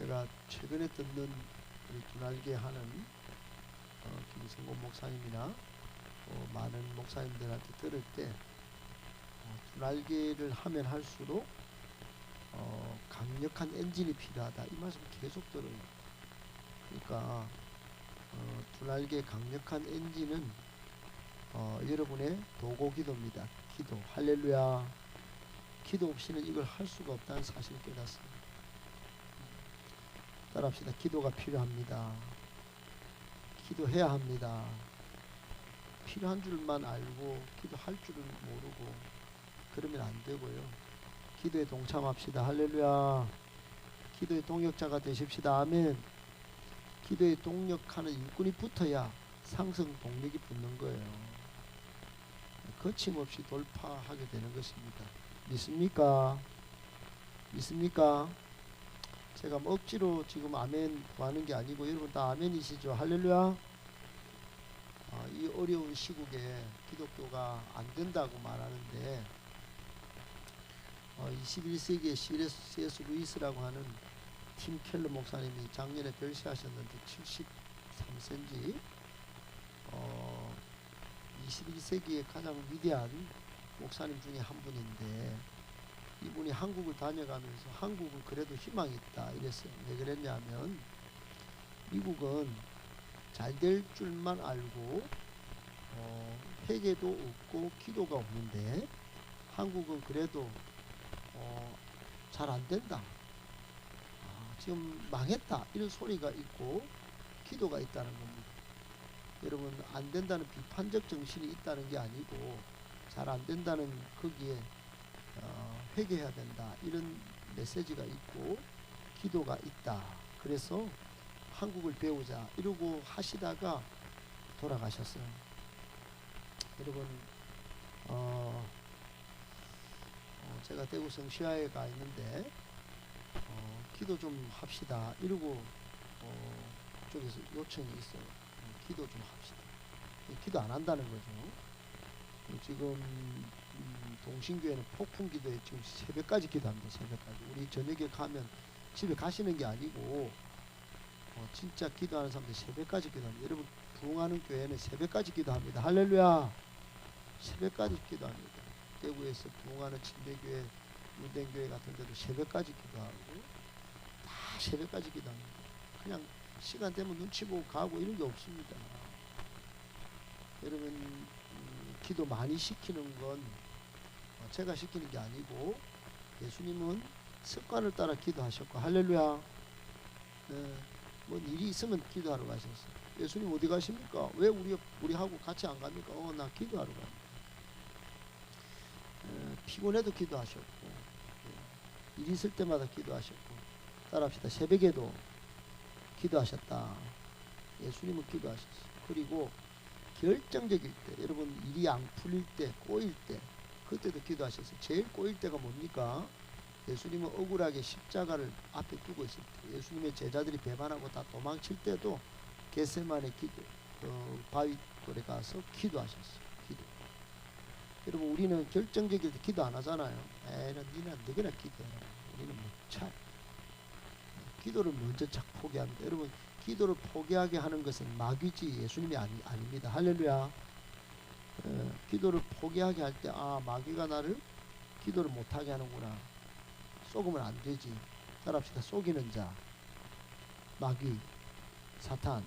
제가 최근에 듣는 우리 두날개 하는 김성곤 목사님이나 많은 목사님들한테 들을 때 두날개를 하면 할수록 강력한 엔진이 필요하다 이 말씀 계속 들어요. 그러니까 두날개 강력한 엔진은 여러분의 도고 기도입니다. 기도. 할렐루야. 기도 없이는 이걸 할 수가 없다는 사실을 깨닫습니다. 따라합시다. 기도가 필요합니다. 기도해야 합니다. 필요한 줄만 알고 기도할 줄은 모르고 그러면 안 되고요. 기도에 동참합시다. 할렐루야. 기도의 동역자가 되십시다. 아멘. 기도에 동력하는 일꾼이 붙어야 상승 동력이 붙는 거예요. 거침없이 돌파하게 되는 것입니다. 믿습니까? 믿습니까? 제가 뭐 억지로 지금 아멘 구하는 게 아니고 여러분 다 아멘이시죠? 할렐루야. 이 어려운 시국에 기독교가 안 된다고 말하는데 21세기의 C.S. 루이스라고 하는 팀 켈러 목사님이 작년에 별세하셨는데 73세인지 21세기의 가장 위대한 목사님 중에 한 분인데 이분이 한국을 다녀가면서 한국은 그래도 희망이 있다 이랬어요. 왜 그랬냐면 미국은 잘 될 줄만 알고 회개도 없고 기도가 없는데 한국은 그래도 잘 안 된다. 지금 망했다 이런 소리가 있고 기도가 있다는 겁니다. 여러분 안 된다는 비판적 정신이 있다는 게 아니고 잘 안 된다는 거기에 회개해야 된다 이런 메시지가 있고 기도가 있다. 그래서 한국을 배우자 이러고 하시다가 돌아가셨어요. 여러분 제가 대구 성시야에 가 있는데 기도 좀 합시다 이러고 쪽에서 요청이 있어요. 기도 좀 합시다. 기도 안 한다는 거죠. 지금 동신교회는 폭풍 기도에 지금 새벽까지 기도합니다. 새벽까지. 우리 저녁에 가면 집에 가시는 게 아니고 진짜 기도하는 사람들 새벽까지 기도합니다. 여러분 부흥하는 교회는 새벽까지 기도합니다. 할렐루야. 새벽까지 기도합니다. 대구에서 부흥하는 침례교회, 유대교회 같은 데도 새벽까지 기도하고 다 새벽까지 기도합니다. 그냥 시간 되면 눈치 보고 가고 이런 게 없습니다. 여러분 기도 많이 시키는 건 제가 시키는 게 아니고 예수님은 습관을 따라 기도하셨고 할렐루야. 네, 뭐 일이 있으면 기도하러 가셨어요. 예수님 어디 가십니까? 왜 우리하고 같이 안 갑니까? 나 기도하러 갑니다. 피곤해도 기도하셨고 일 있을 때마다 기도하셨고 따라합시다. 새벽에도 기도하셨다. 예수님은 기도하셨어요. 그리고 결정적일 때 여러분 일이 안 풀릴 때 꼬일 때 그때도 기도하셨어요. 제일 꼬일 때가 뭡니까? 예수님은 억울하게 십자가를 앞에 두고 있을 때 예수님의 제자들이 배반하고 다 도망칠 때도 겟세마네 바위돌에 가서 기도하셨어요. 기도. 여러분 우리는 결정적일 때 기도 안 하잖아요. 니는 너희나 기도해라. 우리는 차 기도를 먼저 포기합니다. 여러분 기도를 포기하게 하는 것은 마귀지 예수님이 아닙니다. 할렐루야. 기도를 포기하게 할 때 마귀가 나를 기도를 못하게 하는구나. 속으면 안 되지. 따라합시다. 속이는 자 마귀 사탄.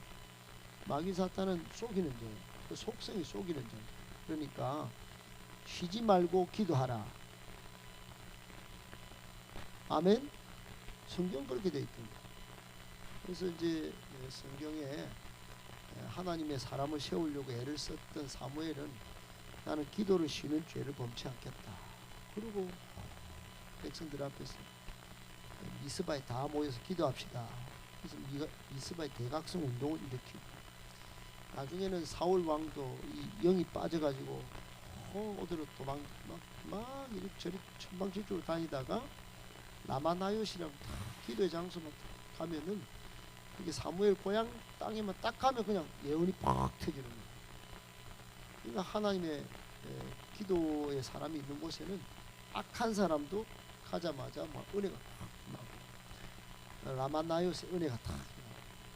마귀 사탄은 속이는 자예요. 그 속성이 속이는 자예요. 그러니까 쉬지 말고 기도하라. 아멘. 성경 그렇게 되어 있습니다. 그래서 이제 성경에 하나님의 사람을 세우려고 애를 썼던 사무엘은 나는 기도를 쉬는 죄를 범치 않겠다. 그리고 백성들 앞에서 미스바에 다 모여서 기도합시다. 그래서 미스바에 대각성 운동을 일으키고 나중에는 사울 왕도 이 영이 빠져가지고 어디로 도망 막 이리저리 천방지축으로 다니다가 라마나요시라고 기도의 장소만 가면은 그게 사무엘 고향 땅에만 딱 가면 그냥 예언이 팍 터지는 거예요. 그러니까 하나님의 기도의 사람이 있는 곳에는 악한 사람도 가자마자 막 은혜가 팍 나고 라마나요스 은혜가 다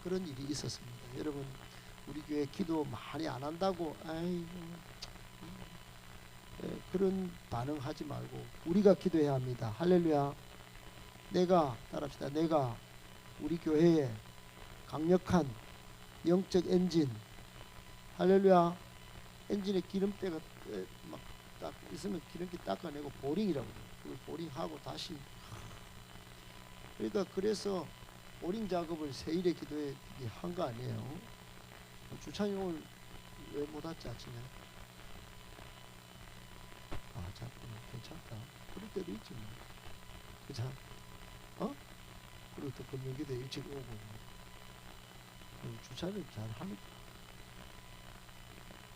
그런 일이 있었습니다. 여러분 우리 교회 기도 많이 안 한다고 아이고 그런 반응하지 말고 우리가 기도해야 합니다. 할렐루야. 내가 따라합시다. 내가 우리 교회에 강력한 영적 엔진, 할렐루야, 엔진에 기름때가 막 딱 있으면 기름기 닦아내고 보링이라고 해요. 그걸 보링하고 다시. 그러니까 그래서 보링 작업을 세일의 기도에 한 거 아니에요. 주찬이 오늘 왜 못 왔지 아침에? 아, 자꾸 괜찮다. 그럴 때도 있지 뭐. 그자? 어? 그리고 또 금요기도 일찍 오고. 주차를 잘 하니까.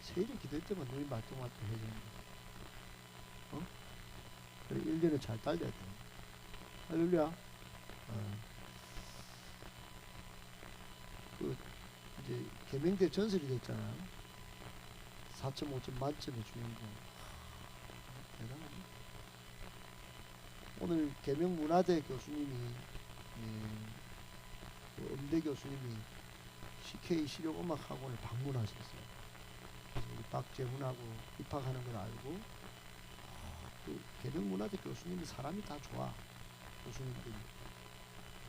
세일의 기도회 때만 늘 말똥말똥 해주는 거야. 어? 그래, 1년을 잘 달려야 돼. 할렐루야. 그, 이제, 계명대 전설이 됐잖아. 4.5점 만점의 주인공. 대단하네. 오늘 계명문화대 교수님이, 그 음대 교수님이 CK 실용음악학원을 방문하셨어요. 그래서 우리 박재훈하고 입학하는 걸 알고, 그 계명문화대 교수님이 사람이 다 좋아. 교수님들이.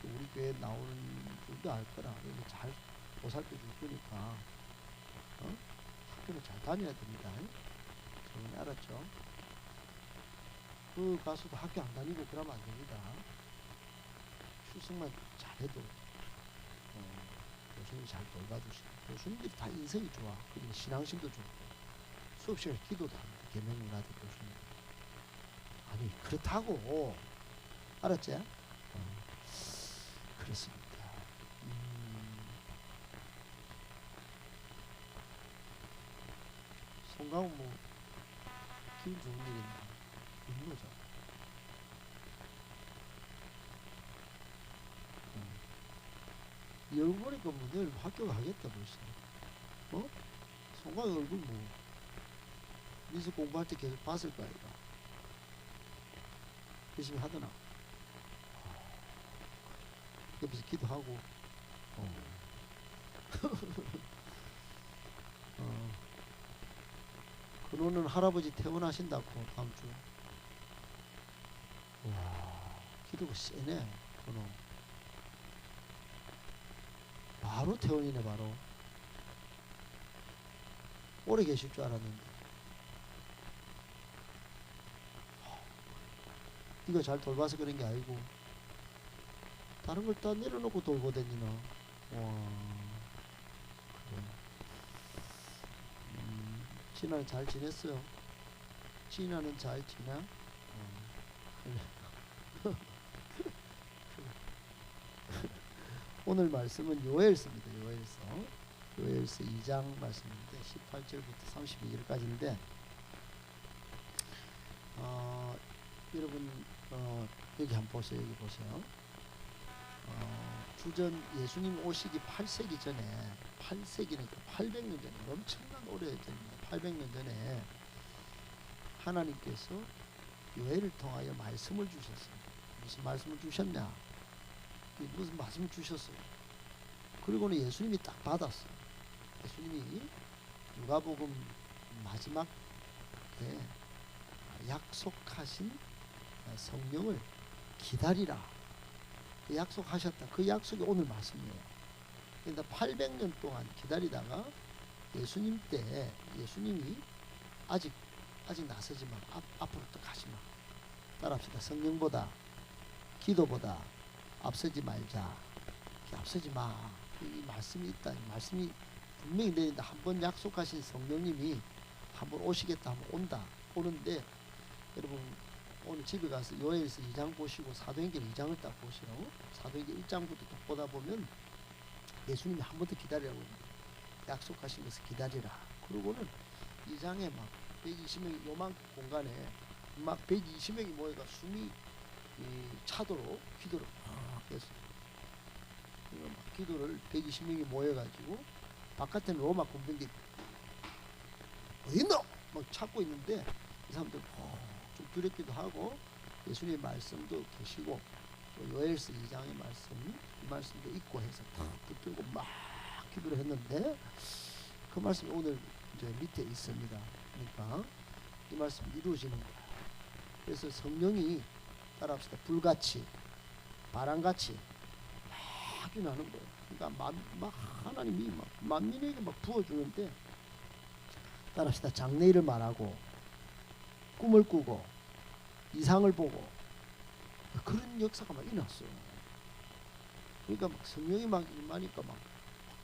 우리 교회에 나오는 분도 알 거라. 잘 보살펴 줄 거니까. 학교를 잘 다녀야 됩니다. 여러분이 알았죠? 그 가수도 학교 안 다니고 그러면 안 됩니다. 출석만 잘해도 교수님이 잘 돌봐주시고 교수님들이 다 인성이 좋아. 그리고 신앙심도 좋고 수업 시간에 기도도 합니다. 계명문화대 교수님. 아니 그렇다고 알았지? 그렇습니다. 송강호 뭐 기분 좋은 일인데 인노자. 이 얼굴 보니까 뭐 내일 학교 가겠다 벌써. 송강호 얼굴 뭐 미술 공부할 때 계속 봤을 거야 이거. 열심히 하더나. 옆에서 기도하고. 그노는 할아버지 퇴원하신다고 다음 주. 와, 기도가 세네. 그노. 바로 퇴원이네 바로. 오래 계실 줄 알았는데. 네가 잘 돌봐서 그런 게 아니고 다른 걸 다 내려놓고 돌보다니나. 와, 그래. 진아는 잘 지냈어요? 진아는 잘 지나? 그래. 오늘 말씀은 요엘서입니다. 요엘서 2장 말씀인데 18절부터 32절까지인데 여러분 여기 한번 보세요. 여기 보세요. 주전 예수님 오시기 8세기 전에 8세기니까 800년 전에 엄청난 오래전입니다. 800년 전에 하나님께서 요엘을 통하여 말씀을 주셨어요. 무슨 말씀을 주셨냐? 무슨 말씀을 주셨어요. 그리고는 예수님이 딱 받았어요. 예수님이 누가복음 마지막에 약속하신 성령을 기다리라. 약속하셨다. 그 약속이 오늘 말씀이에요. 그러니까 800년 동안 기다리다가 예수님 때 예수님이 아직 나서지 마. 앞으로 또 가지 마. 따라합시다. 성령보다 기도보다 앞서지 말자. 앞서지 마. 이 말씀이 있다. 이 말씀이 분명히 내린다. 한번 약속하신 성령님이 한번 오시겠다 하면 온다. 오는데 여러분 오늘 집에 가서 요엘서 2장 보시고 사도행전 2장을 딱 보시라고. 사도행전 1장부터 딱 보다 보면 예수님이 한 번 더 기다리라고 합니다. 약속하신 것을 기다리라. 그러고는 2장에 막 120명이 요만 공간에 막 120명이 모여가 숨이 차도록 기도를 막 했어요. 막 기도를 120명이 모여가지고 바깥에는 로마 군병들이 어딨노? 막 찾고 있는데 이 사람들 좀 두렵기도 하고 예수님의 말씀도 계시고 또 요엘서 2장의 말씀, 이 말씀도 있고 해서 다 붙들고 막 기도를 했는데 그 말씀이 오늘 이제 밑에 있습니다. 그러니까 이 말씀이 이루어지는 거예요. 그래서 성령이 따라합시다. 불같이 바람같이 막 임하는 거예요. 그러니까 막 하나님이 막 만민에게 막 부어주는데 따라합시다. 장래일을 말하고 꿈을 꾸고 이상을 보고 그런 역사가 막 일어났어요. 그러니까 막 성령이 막 임하니까 막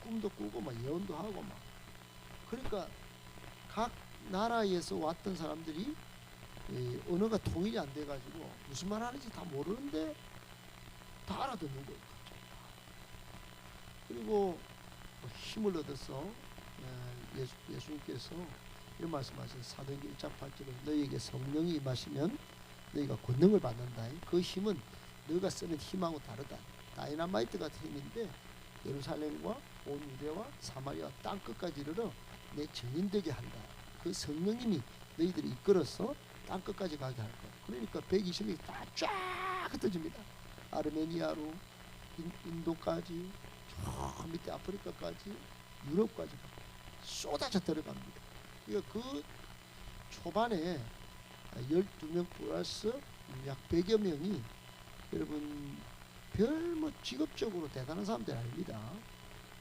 꿈도 꾸고 막 예언도 하고 막 그러니까 각 나라에서 왔던 사람들이 언어가 통일이 안 돼가지고 무슨 말 하는지 다 모르는데 다 알아듣는 거예요. 그리고 힘을 얻어서 예수님께서 이런 말씀하신 사도행전 1장 8절에 너희에게 성령이 임하시면 너희가 권능을 받는다. 그 힘은 너희가 쓰는 힘하고 다르다. 다이너마이트 같은 힘인데 예루살렘과 온 유대와 사마리아 땅 끝까지 이르러 내 증인되게 한다. 그 성령님이 너희들이 이끌어서 땅 끝까지 가게 할 거야. 그러니까 120명이 다 쫙 흩어집니다. 아르메니아로 인도까지 저 밑에 아프리카까지 유럽까지 쏟아져 들어갑니다. 그러니까 그 초반에 12명 플러스 약 100여 명이 여러분 별 뭐 직업적으로 대단한 사람들이 아닙니다.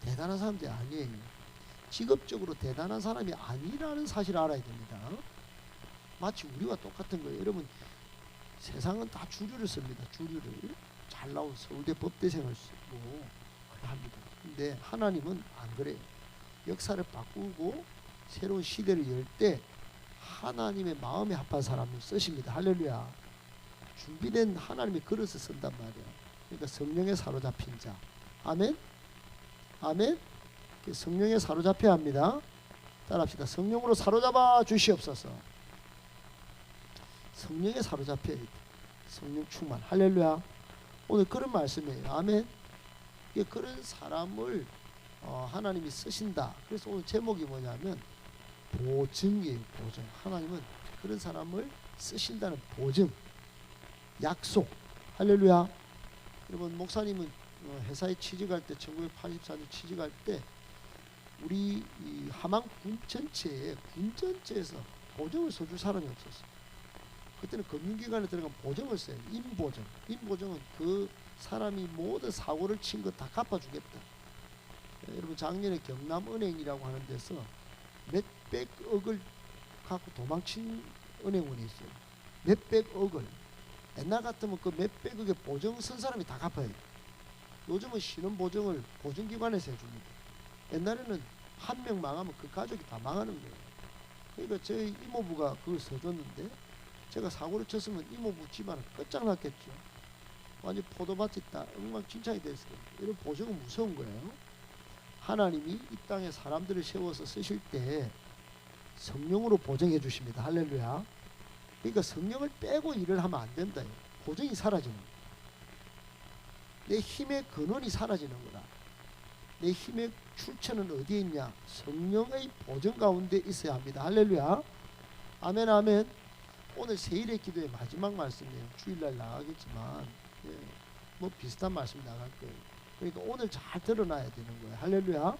대단한 사람들이 아니에요. 직업적으로 대단한 사람이 아니라는 사실을 알아야 됩니다. 마치 우리와 똑같은 거예요. 여러분 세상은 다 주류를 씁니다. 주류를 잘 나온 서울대 법대생을 쓰고 합니다. 근데 하나님은 안 그래요. 역사를 바꾸고 새로운 시대를 열 때 하나님의 마음에 합한 사람을 쓰십니다. 할렐루야. 준비된 하나님의 그릇을 쓴단 말이에요. 그러니까 성령에 사로잡힌 자. 아멘. 아멘. 성령에 사로잡혀야 합니다. 따라합시다. 성령으로 사로잡아 주시옵소서. 성령에 사로잡혀야 돼. 성령 충만. 할렐루야. 오늘 그런 말씀이에요. 아멘. 그런 사람을 하나님이 쓰신다. 그래서 오늘 제목이 뭐냐면 보증이에요. 보증. 하나님은 그런 사람을 쓰신다는 보증, 약속. 할렐루야. 여러분 목사님은 회사에 취직할 때 1984년 취직할 때 우리 이 함안 군 전체에서 보증을 써줄 사람이 없었어요. 그때는 금융기관에 들어가면 보증을 써요. 임보증. 임보증은 그 사람이 모든 사고를 친 거 다 갚아주겠다. 여러분 작년에 경남은행이라고 하는 데서 몇백억을 갖고 도망친 은행원이 있어요. 몇백억을. 옛날 같으면 그 몇백억의 보증 쓴 사람이 다 갚아야 돼요. 요즘은 신원보증을 보증기관에서 해줍니다. 옛날에는 한 명 망하면 그 가족이 다 망하는 거예요. 그러니까 저희 이모부가 그걸 써줬는데 제가 사고를 쳤으면 이모부 집안은 끝장났겠죠. 완전 포도밭이 다 엉망진창이 됐어요. 이런 보증은 무서운 거예요. 하나님이 이 땅에 사람들을 세워서 쓰실 때 성령으로 보증해 주십니다. 할렐루야. 그러니까 성령을 빼고 일을 하면 안 된다. 보증이 사라지는 거야. 내 힘의 근원이 사라지는 거다. 내 힘의 출처는 어디에 있냐? 성령의 보증 가운데 있어야 합니다. 할렐루야. 아멘 아멘. 오늘 세일의 기도의 마지막 말씀이에요. 주일날 나가겠지만 뭐 비슷한 말씀 나갈 거예요. 그러니까 오늘 잘 드러나야 되는 거예요. 할렐루야.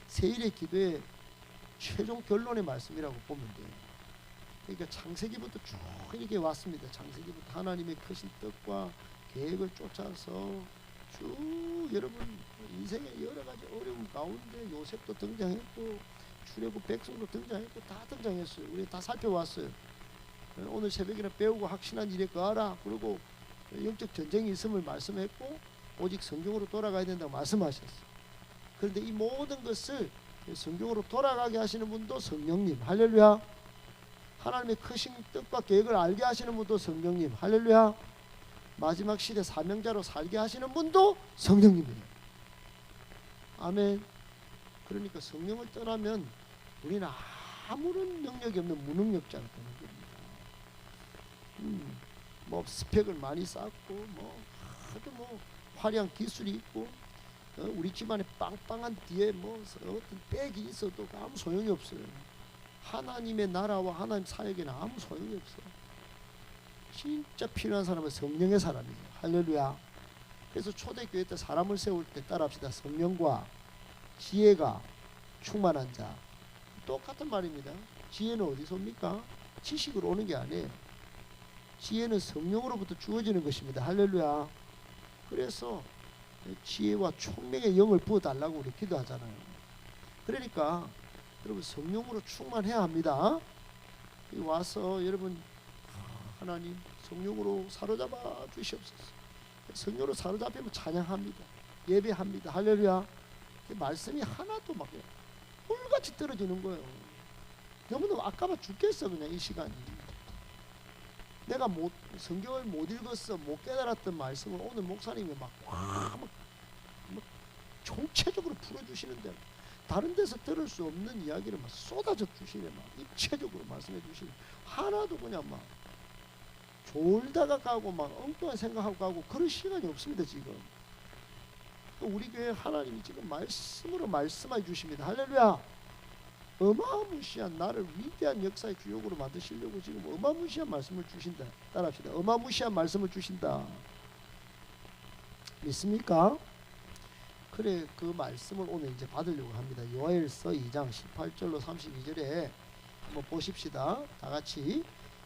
세일의 기도의 최종 결론의 말씀이라고 보면 돼요. 그러니까 창세기부터 쭉 이렇게 왔습니다. 창세기부터 하나님의 크신 뜻과 계획을 쫓아서 쭉 여러분 인생의 여러 가지 어려움 가운데 요셉도 등장했고 출애굽 백성도 등장했고 다 등장했어요. 우리 다 살펴왔어요. 오늘 새벽에는 배우고 확신한 일에 거하라. 그리고 영적 전쟁이 있음을 말씀했고 오직 성경으로 돌아가야 된다고 말씀하셨어요. 그런데 이 모든 것을 성경으로 돌아가게 하시는 분도 성령님. 할렐루야. 하나님의 크신 뜻과 계획을 알게 하시는 분도 성령님. 할렐루야. 마지막 시대 사명자로 살게 하시는 분도 성령님이에요. 아멘. 그러니까 성령을 떠나면 우리는 아무런 능력이 없는 무능력자가 되는 겁니다. 뭐 스펙을 많이 쌓고 아주 화려한 기술이 있고 우리 집안에 빵빵한 뒤에 어떤 백이 있어도 아무 소용이 없어요. 하나님의 나라와 하나님 사역에는 아무 소용이 없어요. 진짜 필요한 사람은 성령의 사람이에요. 할렐루야. 그래서 초대교회 때 사람을 세울 때 따라합시다. 성령과 지혜가 충만한 자. 똑같은 말입니다. 지혜는 어디서 옵니까? 지식으로 오는 게 아니에요. 지혜는 성령으로부터 주어지는 것입니다. 할렐루야. 그래서 지혜와 총명의 영을 부어달라고 우리 기도하잖아요. 그러니까 여러분 성령으로 충만해야 합니다. 와서 여러분 하나님 성령으로 사로잡아 주시옵소서. 성령으로 사로잡히면 찬양합니다. 예배합니다. 할렐루야. 말씀이 하나도 막 꿀같이 떨어지는 거예요. 너무너무 아까워 죽겠어 그냥 이 시간이. 내가 성경을 못 읽었어 못 깨달았던 말씀을 오늘 목사님이 막 총체적으로 풀어주시는데 다른 데서 들을 수 없는 이야기를 막 쏟아져 주시네. 막 입체적으로 말씀해 주시네. 하나도 그냥 막 졸다가 가고 막 엉뚱한 생각하고 가고 그럴 시간이 없습니다. 지금 우리 교회 하나님이 지금 말씀으로 말씀해 주십니다. 할렐루야. 어마무시한 나를 위대한 역사의 주역으로 만드시려고 지금 어마무시한 말씀을 주신다. 따라합시다. 어마무시한 말씀을 주신다. 믿습니까? 그래 그 말씀을 오늘 이제 받으려고 합니다. 요엘서 2장 18절로 32절에 한번 보십시다. 다 같이.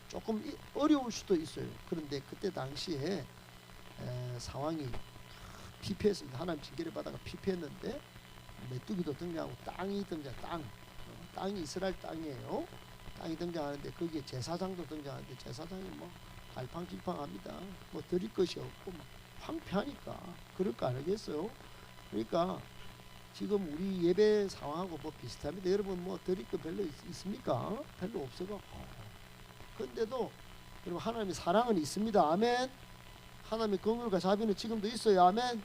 조금 어려울 수도 있어요. 그런데 그때 당시에 상황이 피폐했습니다. 하나님 징계를 받아가 피폐했는데 메뚜기도 등장하고 땅이 땅이 이스라엘 땅이에요. 땅이 등장하는데 거기에 제사장도 등장하는데 제사장이 뭐 갈팡질팡합니다. 뭐 드릴 것이 없고 뭐 황폐하니까 그럴 거 아니겠어요? 그러니까 지금 우리 예배 상황하고 뭐 비슷합니다. 여러분 뭐 드릴 거 별로 있습니까? 별로 없어갖고. 근데도 여러분 하나님의 사랑은 있습니다. 아멘. 하나님의 긍휼과 자비는 지금도 있어요. 아멘.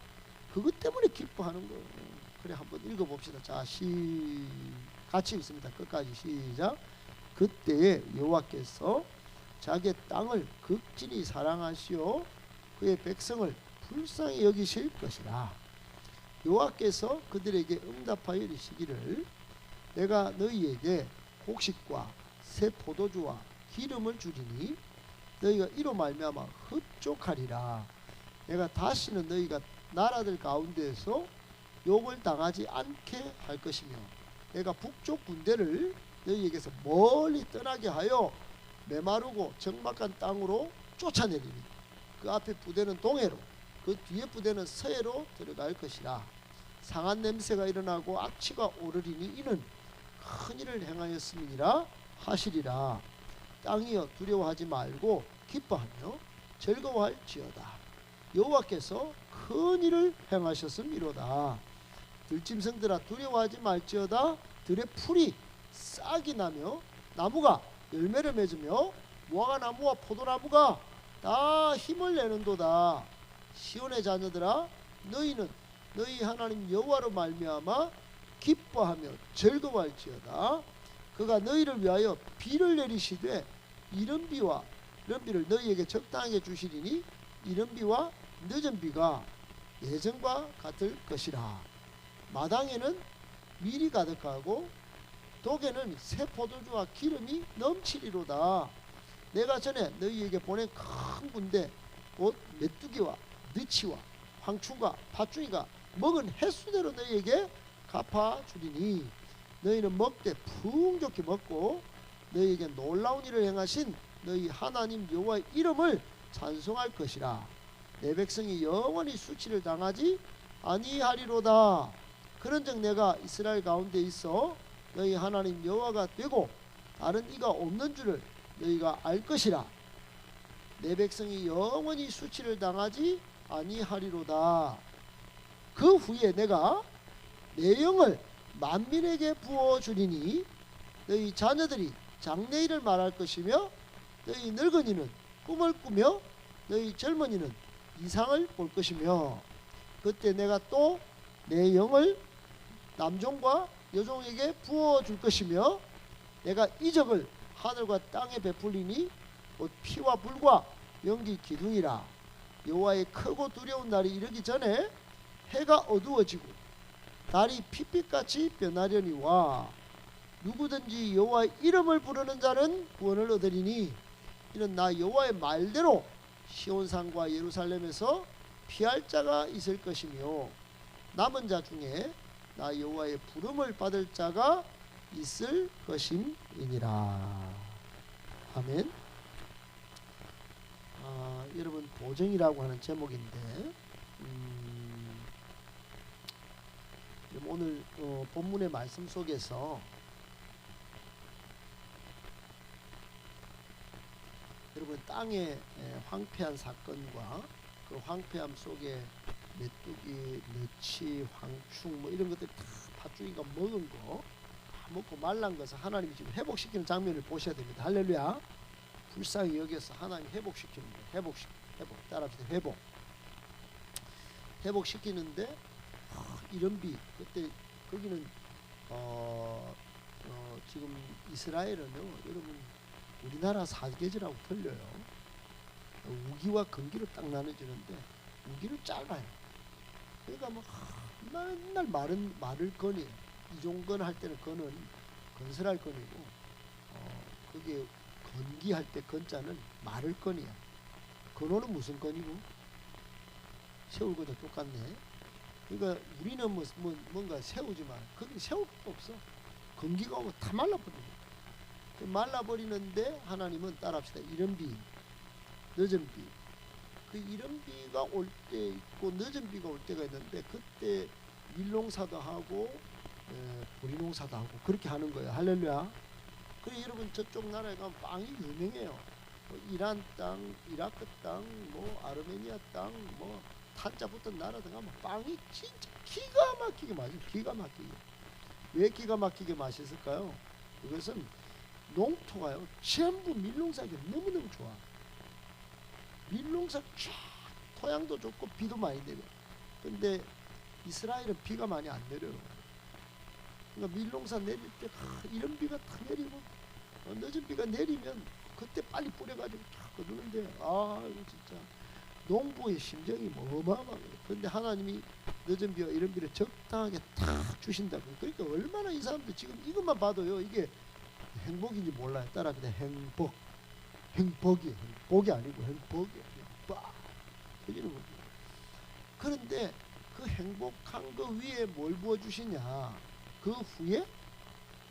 그것 때문에 기뻐하는 거예요. 그래 한번 읽어봅시다. 자, 같이 읽습니다. 끝까지 시작. 그때에 여호와께서 자기의 땅을 극진히 사랑하시어 그의 백성을 불쌍히 여기실 것이라. 여호와께서 그들에게 응답하여 이르시기를 내가 너희에게 곡식과 새 포도주와 기름을 주리니 너희가 이로 말미암아 흡족하리라. 내가 다시는 너희가 나라들 가운데에서 욕을 당하지 않게 할 것이며 내가 북쪽 군대를 너희에게서 멀리 떠나게 하여 메마르고 적막한 땅으로 쫓아내리니 그 앞에 부대는 동해로 그 뒤에 부대는 서해로 들어갈 것이라. 상한 냄새가 일어나고 악취가 오르리니 이는 큰 일을 행하였음이니라 하시리라. 땅이여 두려워하지 말고 기뻐하며 즐거워할지어다. 여호와께서 큰 일을 행하셨음이로다. 들짐승들아 두려워하지 말지어다. 들의 풀이 싹이 나며 나무가 열매를 맺으며 무화과나무와 포도나무가 다 힘을 내는도다. 시온의 자녀들아 너희는 너희 하나님 여호와로 말미암아 기뻐하며 즐거워할지어다. 그가 너희를 위하여 비를 내리시되 이른 비와 늦은 비를 너희에게 적당하게 주시리니 이른 비와 늦은 비가 예전과 같을 것이라. 마당에는 밀이 가득하고 독에는 새 포도주와 기름이 넘치리로다. 내가 전에 너희에게 보낸 큰 군대 곧 메뚜기와 느치와 황충과 팥중이가 먹은 횟수대로 너희에게 갚아주리니 너희는 먹되 풍족히 먹고 너희에게 놀라운 일을 행하신 너희 하나님 여호와의 이름을 찬송할 것이라. 내 백성이 영원히 수치를 당하지 아니하리로다. 그런즉 내가 이스라엘 가운데 있어 너희 하나님 여호와가 되고 다른 이가 없는 줄을 너희가 알 것이라. 내 백성이 영원히 수치를 당하지 아니하리로다. 그 후에 내가 내 영을 만민에게 부어주리니 너희 자녀들이 장래일을 말할 것이며 너희 늙은이는 꿈을 꾸며 너희 젊은이는 이상을 볼 것이며 그때 내가 또 내 영을 남종과 여종에게 부어줄 것이며 내가 이적을 하늘과 땅에 베풀리니 곧 피와 불과 연기 기둥이라. 여호와의 크고 두려운 날이 이르기 전에 해가 어두워지고 달이 핏빛같이 변하려니와 누구든지 여호와의 이름을 부르는 자는 구원을 얻으리니 이는 나 여호와의 말대로 시온산과 예루살렘에서 피할 자가 있을 것이며 남은 자 중에 나 여호와의 부름을 받을 자가 있을 것임이니라. 아멘. 여러분 보정이라고 하는 제목인데 오늘 본문의 말씀 속에서 여러분 땅의 황폐한 사건과 그 황폐함 속에 메뚜기, 너치, 황충 뭐 이런 것들 다 팥죽이가 먹은 거 다 먹고 말란 것을 하나님이 지금 회복시키는 장면을 보셔야 됩니다. 할렐루야. 불쌍히 여기서 하나님 회복시키는 거예요. 회복. 따라합시다. 회복시키는데 이런 비 그때 거기는 지금 이스라엘은요 여러분 우리나라 사계절하고 틀려요. 우기와 건기로 딱 나눠지는데 우기는 짧아요. 그러니까 뭐 맨날 마를 건이에요. 이종건 할 때는 건은 건설할 건이고 그게 건기할 때 건자는 마를 건이야. 건호는 무슨 건이고 세울 것도 똑같네. 그러니까 우리는 뭔가 세우지만 거기 세울 것도 없어. 건기가 오면 다 말라버리는데 하나님은 따라합시다. 이른 비, 늦은 비. 그 이른 비가 올 때 있고 늦은 비가 올 때가 있는데 그때 밀농사도 하고 보리농사도 하고 그렇게 하는 거예요. 할렐루야. 그래 여러분 저쪽 나라에 가면 빵이 유명해요. 이란 땅, 이라크 땅, 뭐 아르메니아 땅, 뭐 탄자 붙은 나라들 가면 빵이 진짜 기가 막히게 맛있어요. 기가 막히게. 왜 기가 막히게 맛있을까요? 그것은 농토가요 전부 밀농사기 너무너무 좋아. 밀농사 쫙 토양도 좋고 비도 많이 내려. 근데 이스라엘은 비가 많이 안 내려요. 그러니까 밀농사 내릴 때 이런 비가 탁 내리고 늦은 비가 내리면 그때 빨리 뿌려가지고 탁 거두는데 이거 진짜 농부의 심정이 뭐 어마어마해요. 그런데 하나님이 늦은 비와 이런 비를 적당하게 탁 주신다고. 그러니까 얼마나 이 사람들 지금 이것만 봐도요 이게 행복인지 몰라요. 따라합니다. 행복이 복이 아니고 행복이에요. 빡 터지는 거죠. 그런데 그 행복한 그 위에 뭘 부어주시냐? 그 후에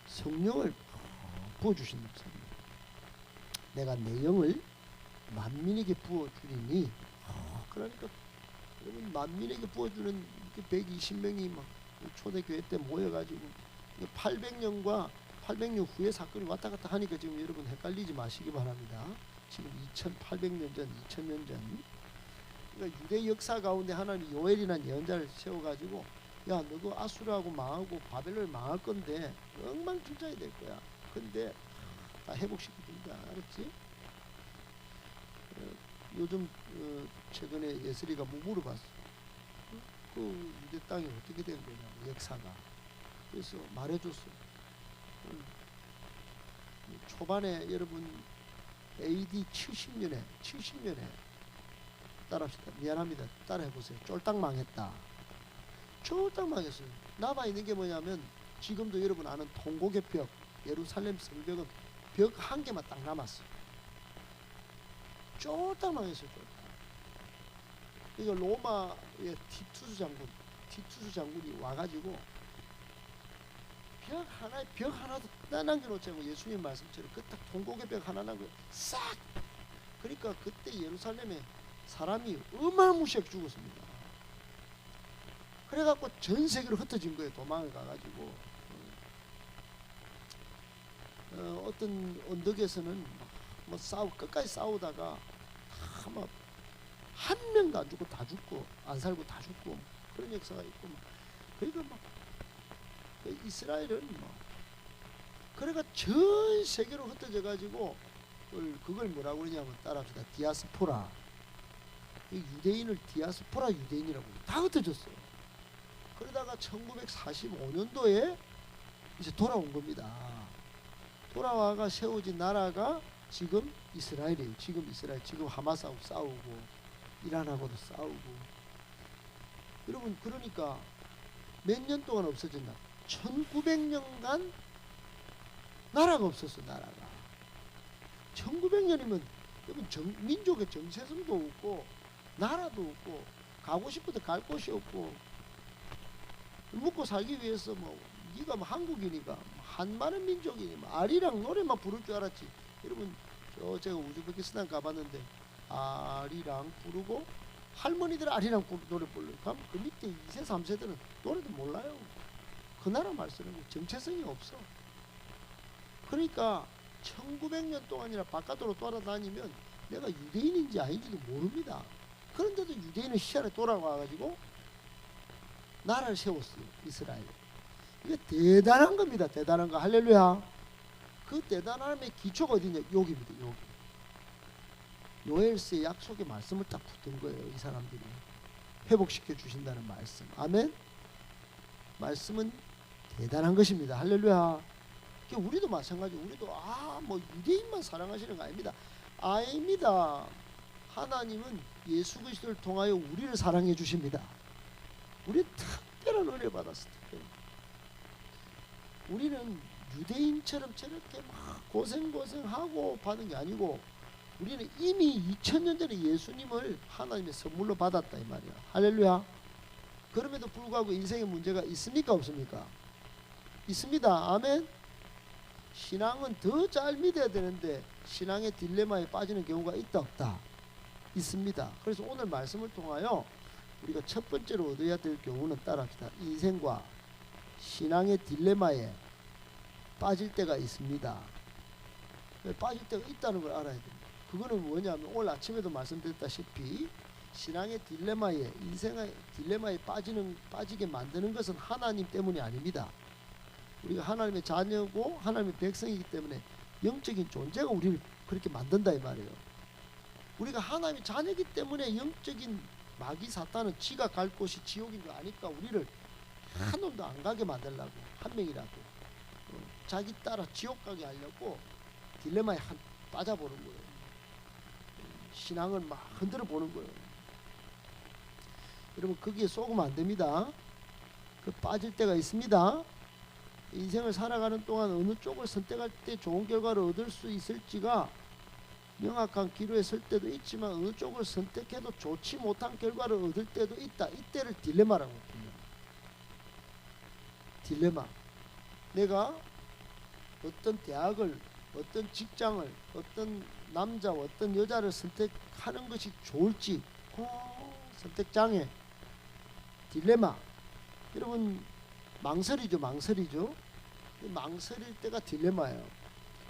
성령을 부어주신다. 내가 내 영을 만민에게 부어주리니. 그러니까 여러분 만민에게 부어주는 120명이 막 초대교회 때 모여가지고 800년과 800년 후의 사건이 왔다 갔다 하니까 지금 여러분 헷갈리지 마시기 바랍니다. 지금 2800년 전, 2000년 전. 그러니까 유대 역사 가운데 하나님이 요엘이라는 예언자를 세워가지고 야, 너그 아수르하고 망하고 바벨론이 망할 건데 엉망진창이 될 거야. 근데 다 회복시키든다. 알았지? 요즘 최근에 예슬이가 뭐 물어봤어. 그 유대 땅이 어떻게 된 거냐, 역사가. 그래서 말해줬어. 초반에 여러분 AD 70년에 따라합시다. 미안합니다. 따라해보세요. 쫄딱 망했다. 쫄딱 망했어요. 남아있는 게 뭐냐면 지금도 여러분 아는 통곡의 벽, 예루살렘 성벽은 벽 한 개만 딱 남았어요. 쫄딱 망했어요. 쫄딱. 이거 로마의 티투스 장군이 와가지고 벽 하나도 남겨놓지 않고 예수님 말씀처럼 그 딱 통곡의 벽 하나 남겨 싹. 그러니까 그때 예루살렘에 사람이 어마무시하게 죽었습니다. 그래갖고 전 세계로 흩어진 거예요. 도망을 가가지고 어떤 언덕에서는 뭐 끝까지 싸우다가 막 한 명도 안 죽고 다 죽고 안 살고 다 죽고 그런 역사가 있고 그러니까 막 이스라엘은 그래가 전 세계로 흩어져 가지고 그걸 뭐라고 그러냐면 따라합시다. 디아스포라. 유대인을 디아스포라 유대인이라고 다 흩어졌어요. 그러다가 1945년도에 이제 돌아온 겁니다. 돌아와가 세워진 나라가 지금 이스라엘이에요. 지금 하마스하고 싸우고 이란하고도 싸우고. 여러분 그러니까 몇 년 동안 없어졌나? 1900년간 나라가 없었어. 나라가 1900년이면 여러분 민족의 정체성도 없고 나라도 없고 가고 싶은데 갈 곳이 없고 먹고 살기 위해서 뭐 네가 뭐 한국이니까 한 많은 민족이니 뭐 아리랑 노래만 부를 줄 알았지. 여러분 제가 우즈베키스탄 가봤는데 아리랑 부르고 할머니들 아리랑 노래 불러요. 그럼 그 밑에 2세 3세들은 노래도 몰라요. 그 나라 말 쓰는 거 정체성이 없어. 그러니까 1900년 동안이나 바깥으로 돌아다니면 내가 유대인인지 아닌지도 모릅니다. 그런데도 유대인은 시간에 돌아와가지고 나라를 세웠어요. 이스라엘. 이게 대단한 겁니다. 대단한 거. 할렐루야. 그 대단함의 기초가 어디냐? 여기입니다. 여기. 요엘스의 약속의 말씀을 딱 붙은 거예요. 이 사람들이 회복시켜 주신다는 말씀. 아멘. 말씀은 대단한 것입니다. 할렐루야. 우리도 마찬가지. 우리도 뭐 유대인만 사랑하시는 거 아닙니다. 아닙니다. 하나님은 예수 그리스도를 통하여 우리를 사랑해 주십니다. 우리 특별한 은혜 받았을 때 우리는 유대인처럼 저렇게 막 고생하고 받은 게 아니고 우리는 이미 2000년 전에 예수님을 하나님의 선물로 받았다 이 말이야. 할렐루야. 그럼에도 불구하고 인생에 문제가 있습니까 없습니까? 있습니다. 아멘. 신앙은 더 잘 믿어야 되는데 신앙의 딜레마에 빠지는 경우가 있다 없다? 있습니다. 그래서 오늘 말씀을 통하여 우리가 첫 번째로 얻어야 될 교훈은 따라합시다. 인생과 신앙의 딜레마에 빠질 때가 있습니다. 빠질 때가 있다는 걸 알아야 됩니다. 그거는 뭐냐면 오늘 아침에도 말씀드렸다시피 신앙의 딜레마에 인생의 딜레마에 빠지게 만드는 것은 하나님 때문이 아닙니다. 우리가 하나님의 자녀고 하나님의 백성이기 때문에 영적인 존재가 우리를 그렇게 만든다 이 말이에요. 우리가 하나님의 자녀이기 때문에 영적인 마귀 사탄은 지가 갈 곳이 지옥인 줄 아니까 우리를 한 놈도 안 가게 만들려고 한 명이라도 자기 따라 지옥 가게 하려고 딜레마에 빠져보는 거예요. 신앙을 막 흔들어 보는 거예요. 여러분 거기에 속으면 안 됩니다. 그 빠질 때가 있습니다. 인생을 살아가는 동안 어느 쪽을 선택할 때 좋은 결과를 얻을 수 있을지가 명확한 기로에 설 때도 있지만 어느 쪽을 선택해도 좋지 못한 결과를 얻을 때도 있다. 이때를 딜레마라고 합니다. 딜레마. 내가 어떤 대학을, 어떤 직장을, 어떤 남자와 어떤 여자를 선택하는 것이 좋을지 선택장애. 딜레마. 여러분 망설이죠. 망설일 때가 딜레마예요.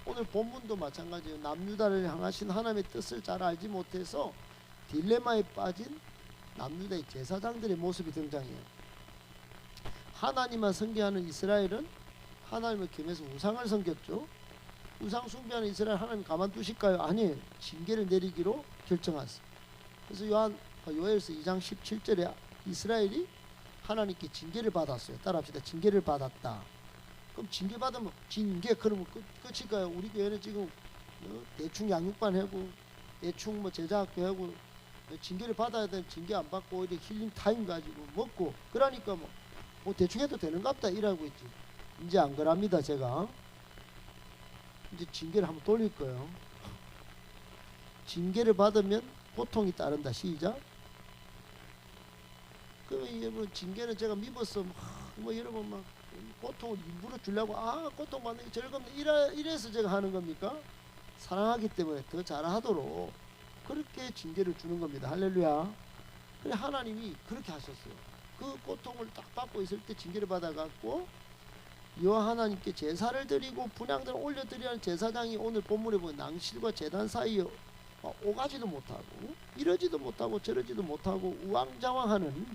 오늘 본문도 마찬가지예요. 남유다를 향하신 하나님의 뜻을 잘 알지 못해서 딜레마에 빠진 남유다의 제사장들의 모습이 등장해요. 하나님만 섬기하는 이스라엘은 하나님을 겸해서 우상을 섬겼죠. 우상 숭배하는 이스라엘 하나님 가만두실까요? 아니에요. 징계를 내리기로 결정했어요. 그래서 요엘서 2장 17절에 이스라엘이 하나님께 징계를 받았어요. 따라합시다. 징계를 받았다. 그럼 징계 받으면 징계 그러면 끝일까요? 우리 교회는 지금 대충 양육반 하고 대충 뭐 제자학교 하고 징계를 받아야 되는 징계 안 받고 오히려 힐링 타임 가지고 먹고 그러니까 뭐 대충 해도 되는갑다 이러고 있지. 이제 안 그럽니다. 제가 이제 징계를 한번 돌릴 거예요. 징계를 받으면 고통이 따른다. 시작. 그러면 여러분 징계는 제가 미웠어. 뭐 여러분 막 고통을 일부러 주려고 고통 받는 게 즐겁네 이래서 제가 하는 겁니까? 사랑하기 때문에 더 잘하도록 그렇게 징계를 주는 겁니다. 할렐루야. 그래 하나님이 그렇게 하셨어요. 그 고통을 딱 받고 있을 때 징계를 받아갖고 여호와 하나님께 제사를 드리고 분향들을 올려드리는 제사장이 오늘 본문에 보면 낭실과 제단 사이에 오가지도 못하고 이러지도 못하고 저러지도 못하고 우왕좌왕하는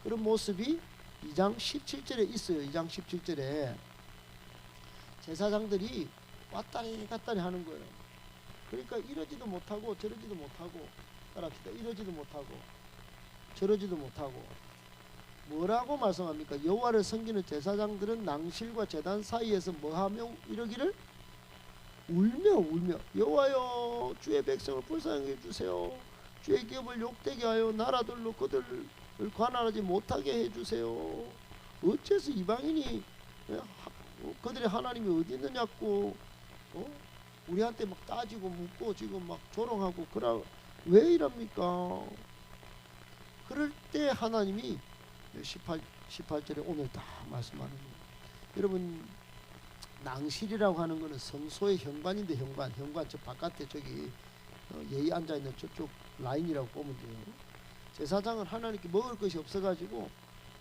그런 모습이 2장 17절에 있어요. 2장 17절에 제사장들이 왔다리 갔다리 하는 거예요. 그러니까 이러지도 못하고 저러지도 못하고 따라합시다. 이러지도 못하고 저러지도 못하고 뭐라고 말씀합니까? 여호와를 섬기는 제사장들은 낭실과 제단 사이에서 뭐하며 이러기를 울며 여호와여 주의 백성을 불쌍히 해주세요. 주의 기업을 욕되게 하여 나라들로 그들을 관할하지 못하게 해주세요. 어째서 이방인이 그들의 하나님이 어디 있느냐고 우리한테 막 따지고 묻고 지금 막 조롱하고 왜 이럽니까? 그럴 때 하나님이 18절에 오늘 다 말씀하는 거예요. 여러분, 낭실이라고 하는 거는 성소의 현관인데, 현관 저 바깥에 저기 예의 앉아있는 저쪽 라인이라고 보면 돼요. 제사장은 하나님께 먹을 것이 없어가지고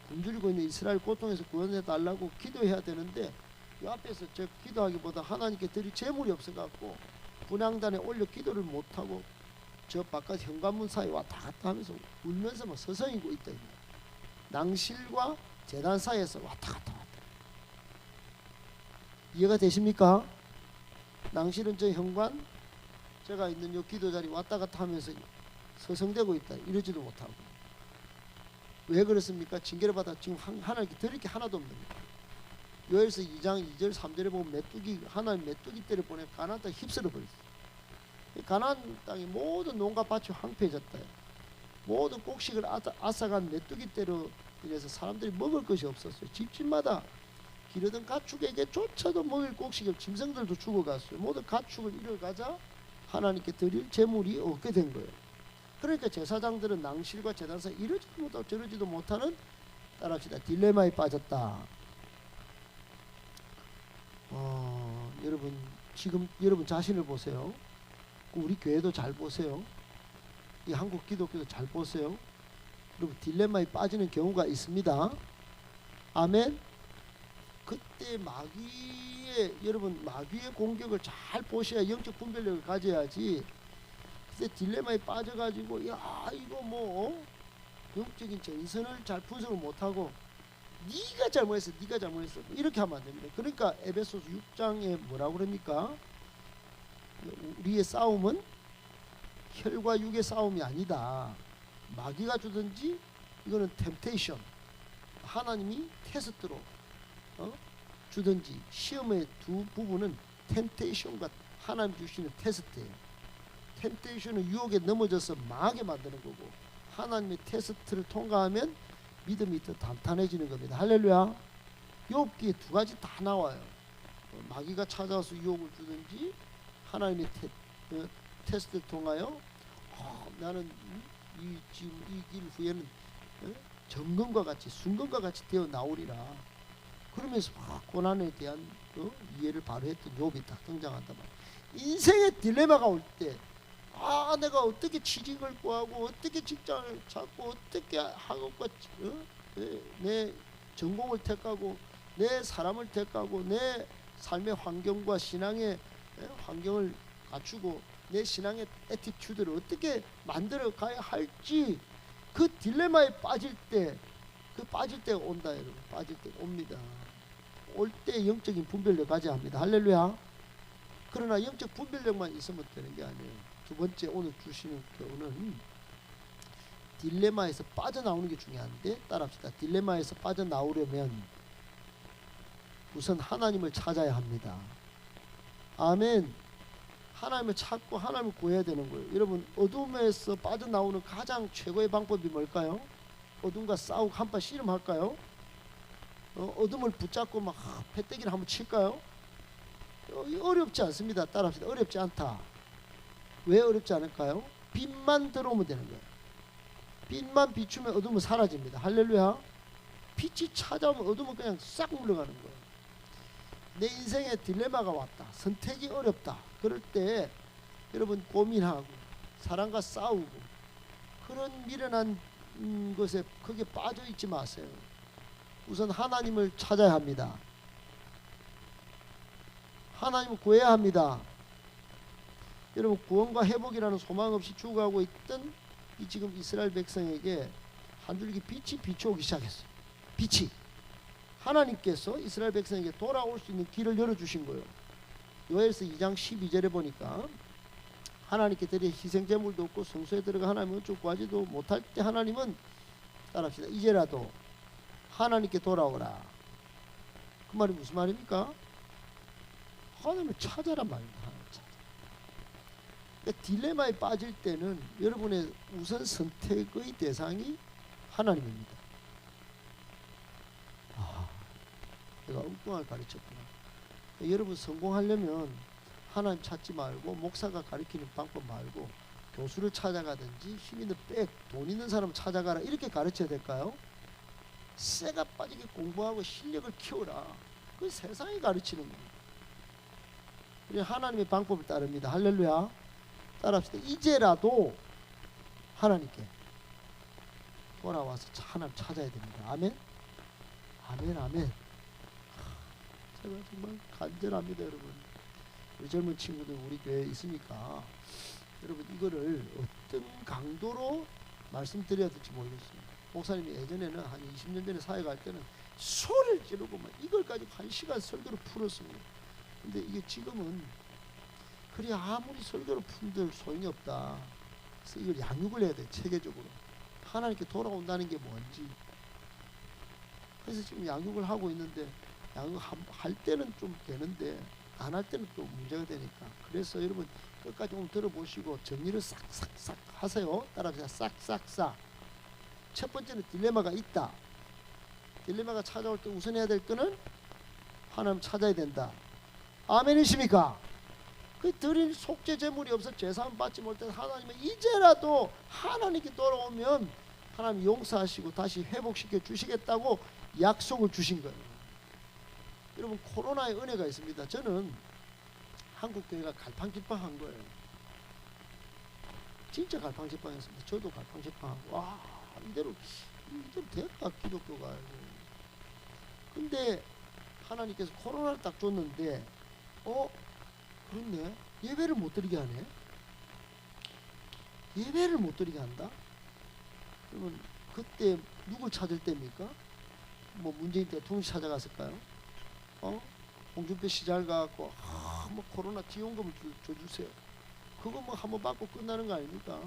굶주리고 있는 이스라엘 고통에서 구원해 달라고 기도해야 되는데, 이 앞에서 저 기도하기보다 하나님께 드릴 재물이 없어갖고 분향단에 올려 기도를 못하고 저 바깥 현관문 사이 왔다 갔다 하면서 울면서 막 서성이고 있다. 낭실과 제단 사이에서 왔다 갔다. 이해가 되십니까? 낭실은 저 현관, 제가 있는 요 기도 자리 왔다 갔다 하면서 서성대고 있다. 이러지도 못하고. 왜 그렇습니까? 징계를 받아 지금 하나님께 드릴 게 하나도 없는 거예요. 요엘서 2장 2절 3절에 보면 메뚜기, 하나님 메뚜기 떼를 보내 가나안 땅에 휩쓸어 버렸어요. 가나안 땅이 모든 농가 밭이 황폐해졌다. 모든 곡식을 앗아간 메뚜기 떼로 인해서 사람들이 먹을 것이 없었어요. 집집마다 기르던 가축에게조차도 먹일 곡식을 짐승들도 죽어갔어요. 모든 가축을 잃어가자 하나님께 드릴 재물이 없게 된 거예요. 그러니까 제사장들은 낭실과 제단사 이러지도 못하고 저러지도 못하는, 따라합시다, 딜레마에 빠졌다. 여러분, 지금 여러분 자신을 보세요. 우리 교회도 잘 보세요. 이 한국 기독교도 잘 보세요. 여러분, 딜레마에 빠지는 경우가 있습니다. 아멘. 그때 여러분 마귀의 공격을 잘 보셔야 영적 분별력을 가져야지. 그때 딜레마에 빠져가지고 이거 뭐 영적인 전선을 잘 분석을 못하고 네가 잘못했어 이렇게 하면 안 됩니다. 그러니까 에베소서 6장에 뭐라고 그럽니까? 우리의 싸움은 혈과 육의 싸움이 아니다. 마귀가 주든지, 이거는 템테이션, 하나님이 테스트로 주든지, 시험의 두 부분은 템테이션과 하나님 주시는 테스트예요. 템테이션은 유혹에 넘어져서 망하게 만드는 거고, 하나님의 테스트를 통과하면 믿음이 더 단단해지는 겁니다. 할렐루야. 욥기에 두 가지 다 나와요. 마귀가 찾아와서 유혹을 주든지, 하나님의 테스트를 통하여 나는 지금 이 길 후에는 정금과 같이 순금과 같이 되어 나오리라. 그러면서 막 고난에 대한 이해를 바로 했던 욥이 딱 등장한단 말이에요. 인생의 딜레마가 올 때, 내가 어떻게 취직을 구하고, 어떻게 직장을 찾고, 어떻게 학업과 내 전공을 택하고, 내 사람을 택하고, 내 삶의 환경과 신앙의 환경을 갖추고, 내 신앙의 애티튜드를 어떻게 만들어 가야 할지, 그 딜레마에 빠질 때, 빠질 때가 온다. 여러분, 빠질 때가 옵니다. 올 때 영적인 분별력 가져야 합니다. 할렐루야. 그러나 영적 분별력만 있으면 되는 게 아니에요. 두 번째 오늘 주시는 교훈은 딜레마에서 빠져나오는 게 중요한데, 따라합시다. 딜레마에서 빠져나오려면 우선 하나님을 찾아야 합니다. 아멘. 하나님을 찾고 하나님을 구해야 되는 거예요. 여러분, 어둠에서 빠져나오는 가장 최고의 방법이 뭘까요? 어둠과 싸우고 한판 씨름할까요? 어둠을 붙잡고 막 패대기를 한번 칠까요? 어렵지 않습니다. 따라합시다. 어렵지 않다. 왜 어렵지 않을까요? 빛만 들어오면 되는 거예요. 빛만 비추면 어둠은 사라집니다. 할렐루야. 빛이 찾아오면 어둠은 그냥 싹 물러가는 거예요. 내 인생에 딜레마가 왔다. 선택이 어렵다. 그럴 때 여러분 고민하고 사람과 싸우고 그런 미련한 것에 거기에 빠져 있지 마세요. 우선 하나님을 찾아야 합니다. 하나님을 구해야 합니다. 여러분, 구원과 회복이라는 소망 없이 죽어가고 있던 이 지금 이스라엘 백성에게 한 줄기 빛이 비춰오기 시작했어요. 빛이. 하나님께서 이스라엘 백성에게 돌아올 수 있는 길을 열어주신 거예요. 요엘서 2장 12절에 보니까 하나님께 드릴 희생제물도 없고 성소에 들어가 하나님을 어쩌고 구하지도 못할 때 하나님은, 따라합시다, 이제라도 하나님께 돌아오라. 그 말이 무슨 말입니까? 하나님을 찾아란 말입니다. 하나님을 찾아. 그러니까 딜레마에 빠질 때는 여러분의 우선 선택의 대상이 하나님입니다. 내가 엉뚱하게 가르쳤구나. 여러분 성공하려면 하나님 찾지 말고 목사가 가르치는 방법 말고 교수를 찾아가든지 힘 있는 돈 있는 사람을 찾아가라 이렇게 가르쳐야 될까요? 쇠가 빠지게 공부하고 실력을 키워라. 그 세상이 가르치는 겁니다. 우리 하나님의 방법을 따릅니다. 할렐루야. 따라합시다. 이제라도 하나님께 돌아와서 하나님 찾아야 됩니다. 아멘. 아멘. 아멘. 제가 정말 간절합니다, 여러분. 우리 젊은 친구들 우리 교회에 있으니까 여러분 이거를 어떤 강도로 말씀드려야 될지 모르겠어요. 목사님이 예전에는 한 20년 전에 사회 갈 때는 소리를 지르고 막 이걸 가지고 1시간 설교를 풀었습니다. 근데 이게 지금은 그래 아무리 설교를 푼들 소용이 없다. 그래서 이걸 양육을 해야 돼. 체계적으로 하나님께 돌아온다는 게 뭔지. 그래서 지금 양육을 하고 있는데 양육할 때는 좀 되는데 안 할 때는 또 문제가 되니까. 그래서 여러분 끝까지 오늘 들어보시고 정리를 싹싹싹 하세요. 따라하세요. 싹싹싹. 첫 번째는 딜레마가 있다. 딜레마가 찾아올 때 우선 해야 될 거는 하나님 찾아야 된다. 아멘이십니까? 그 드린 속죄 제물이 없어 제사함 받지 못해 하나님은 이제라도 하나님께 돌아오면 하나님 용서하시고 다시 회복시켜 주시겠다고 약속을 주신 거예요. 여러분 코로나의 은혜가 있습니다. 저는 한국교회가 갈팡질팡한 거예요. 진짜 갈팡질팡했습니다. 저도 갈팡질팡하고 와 이대로 될까 기독교가. 근데 하나님께서 코로나를 딱 줬는데 그렇네. 예배를 못 드리게 하네. 예배를 못 드리게 한다. 그러면 그때 누굴 찾을 때입니까? 뭐 문재인 대통령 찾아갔을까요? 홍준표 시장 가고 뭐 코로나 지원금을 줘주세요. 그거 뭐 한번 받고 끝나는 거 아닙니까?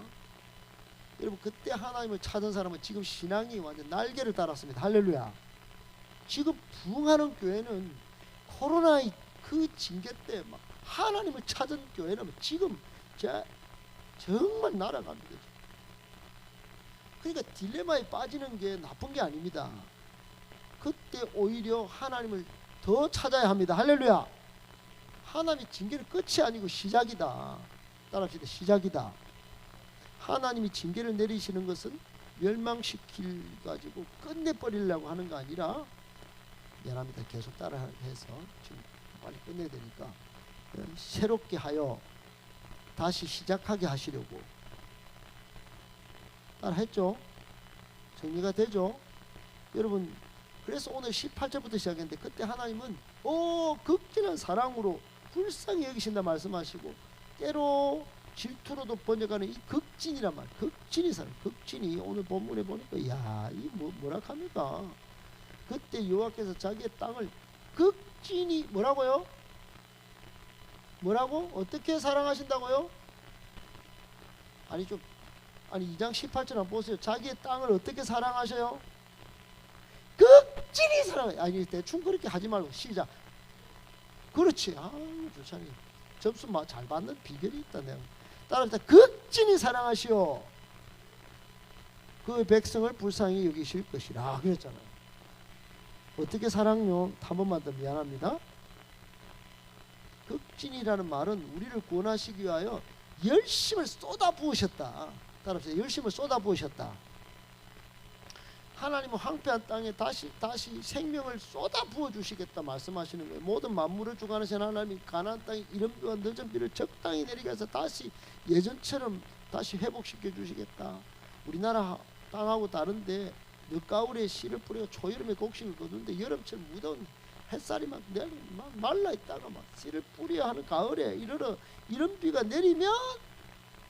여러분 그때 하나님을 찾은 사람은 지금 신앙이 완전 날개를 달았습니다. 할렐루야. 지금 부흥하는 교회는 코로나의 그 징계 때 막 하나님을 찾은 교회는 지금 정말 날아갑니다. 그러니까 딜레마에 빠지는 게 나쁜 게 아닙니다. 그때 오히려 하나님을 더 찾아야 합니다. 할렐루야. 하나님의 징계는 끝이 아니고 시작이다. 따라합시다. 시작이다. 하나님이 징계를 내리시는 것은 멸망시킬 가지고 끝내버리려고 하는 거 아니라 미안합니다. 계속 따라해서 지금 빨리 끝내야 되니까 새롭게 하여 다시 시작하게 하시려고. 따라했죠? 정리가 되죠? 여러분 그래서 오늘 18절부터 시작했는데 그때 하나님은 극진한 사랑으로 불쌍히 여기신다 말씀하시고 때로 질투로도 번역하는 이 극진이란 말. 극진이 사랑. 극진이 오늘 본문에 보니까 야이 뭐라 합니까? 그때 여호와께서 자기의 땅을 극진히 뭐라고요? 뭐라고? 어떻게 사랑하신다고요? 아니 2장 18절 한번 보세요. 자기의 땅을 어떻게 사랑하셔요? 극진히 사랑해. 아니 대충 그렇게 하지 말고 시작. 그렇지. 좋잖니. 점수 잘 받는 비결이 있다. 내가 따라합시다. 극진히 사랑하시오. 그 백성을 불쌍히 여기실 것이라 그랬잖아요. 어떻게 사랑요? 한 번만 더 미안합니다. 극진이라는 말은 우리를 구원하시기 위하여 열심을 쏟아부으셨다. 따라합시다. 열심을 쏟아부으셨다. 하나님은 황폐한 땅에 다시 생명을 쏟아부어 주시겠다 말씀하시는 거예요. 모든 만물을 주관하신 하나님이 가나안 땅에 이른 비와 늦은 비를 적당히 내리게 해서 다시 예전처럼 다시 회복시켜 주시겠다. 우리나라 땅하고 다른데 늦가을에 씨를 뿌려 초여름에 곡식을 거두는데 여름처럼 무더운 햇살이 막 말라 있다가 막 씨를 뿌려 하는 가을에 이런 비가 내리면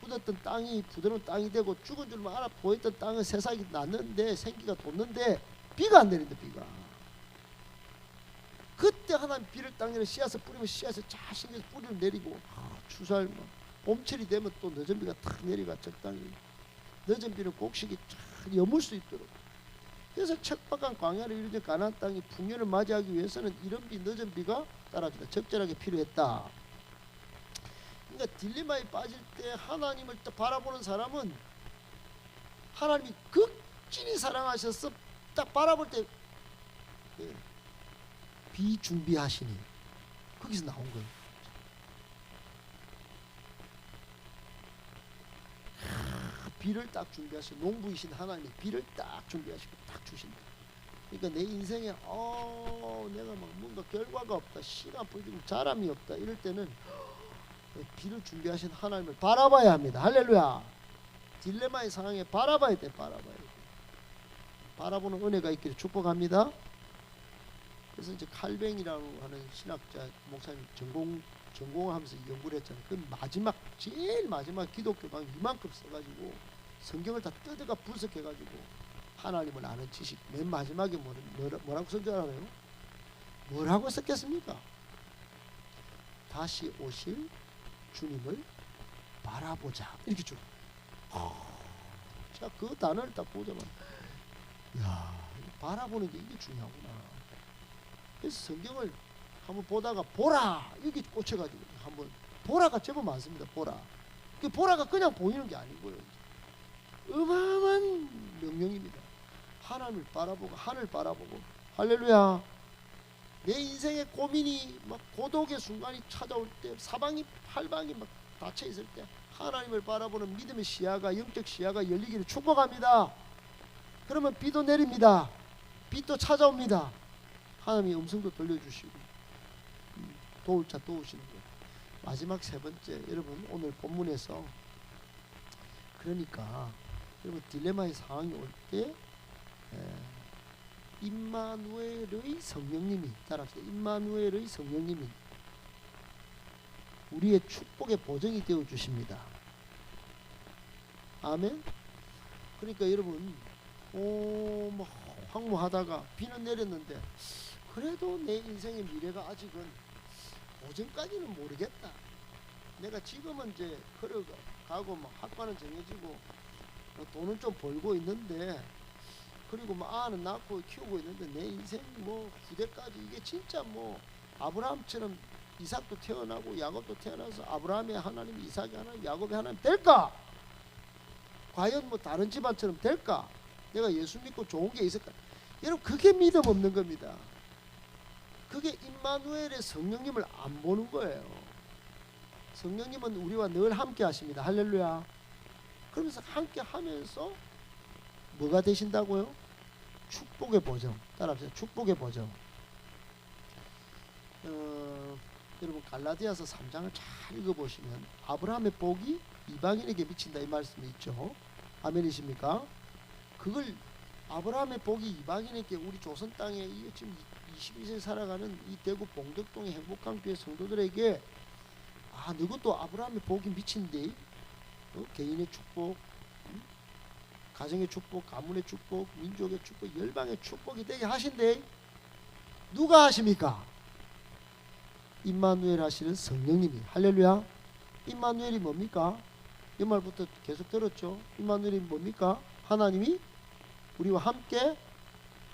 굳었던 땅이 부드러운 땅이 되고 죽은 줄만 알아 보였던 땅은 새싹이 났는데 생기가 돋는데 비가 안 내린다. 비가 그때 하나님 비를 땅에 씨앗을 뿌리면 씨앗을 자신에서 뿌리를 내리고 추수할 봄철이 되면 또 늦은 비가 탁 내리가 적당히 늦은 비는 곡식이 쫙 여물 수 있도록. 그래서 척박한 광야를 이루는 가나안 땅이 풍년을 맞이하기 위해서는 이런 비 늦은 비가 따라주다 적절하게 필요했다. 그러니까 딜레마에 빠질 때 하나님을 딱 바라보는 사람은 하나님이 극진히 사랑하셔서 딱 바라볼 때 비준비하시니 거기서 나온 거예요. 비를 딱 준비하시고, 농부이신 하나님이 비를 딱 준비하시고 딱 주신다. 그러니까 내 인생에 내가 막 뭔가 결과가 없다, 시간 벌리고 자람이 없다 이럴 때는 비를 준비하신 하나님을 바라봐야 합니다. 할렐루야. 딜레마의 상황에 바라봐야 돼. 바라보는 은혜가 있기를 축복합니다. 그래서 이제 칼뱅이라고 하는 신학자 목사님 전공을 하면서 연구를 했잖아요. 그 마지막 제일 마지막 기독교 강 이만큼 써가지고 성경을 다 뜯어가 분석해가지고 하나님을 아는 지식 맨 마지막에 뭐라고 쓴 줄 알아요? 뭐라고 썼겠습니까? 다시 오실 주님을 바라보자 이렇게 쭉. 자, 그 단어를 딱 보자마자 야, 바라보는 게 이게 중요하구나. 그래서 성경을 한번 보다가 보라 여기 꽂혀가지고 한번 보라가 제법 많습니다. 그 보라가 그냥 보이는 게 아니고요. 어마어마한 명령입니다. 하나님을 바라보고 하늘 바라보고. 할렐루야. 내 인생의 고민이 막 고독의 순간이 찾아올 때, 사방이 팔방이 막 닫혀 있을 때 하나님을 바라보는 믿음의 시야가, 영적 시야가 열리기를 축복합니다. 그러면 비도 내립니다. 빛도 찾아옵니다. 하나님이 음성도 들려주시고 도울 자 도우시는 거예요. 마지막 세 번째, 여러분 오늘 본문에서 그러니까 여러분 딜레마의 상황이 올 때 임마누엘의 성령님이, 따라합시다. 임마누엘의 성령님이 우리의 축복의 보증이 되어 주십니다. 아멘. 그러니까 여러분 뭐 황무하다가 비는 내렸는데 그래도 내 인생의 미래가 아직은 보증까지는 모르겠다. 내가 지금은 이제 걸어가고 뭐 학과는 정해지고 돈은 좀 벌고 있는데, 그리고 뭐 아는 낳고 키우고 있는데 내 인생 뭐 후대까지 이게 진짜 뭐 아브라함처럼 이삭도 태어나고 야곱도 태어나서 아브라함의 하나님, 이삭의 하나님, 야곱의 하나님 될까? 과연 뭐 다른 집안처럼 될까? 내가 예수 믿고 좋은 게 있을까? 여러분 그게 믿음 없는 겁니다. 그게 임마누엘의 성령님을 안 보는 거예요. 성령님은 우리와 늘 함께 하십니다. 할렐루야. 그러면서 함께 하면서 뭐가 되신다고요? 축복의 보정. 따라합시다. 축복의 보정. 여러분 갈라디아서 3장을 잘 읽어보시면 아브라함의 복이 이방인에게 미친다 이 말씀이 있죠. 아멘이십니까? 그걸 아브라함의 복이 이방인에게, 우리 조선 땅에 지금 22세 살아가는 이 대구 봉덕동의 행복한 교회 성도들에게 너것도 아브라함의 복이 미친데 개인의 축복, 가정의 축복, 가문의 축복, 민족의 축복, 열방의 축복이 되게 하신대. 누가 하십니까? 임마누엘 하시는 성령님이. 할렐루야. 임마누엘이 뭡니까? 이 말부터 계속 들었죠. 임마누엘이 뭡니까? 하나님이 우리와 함께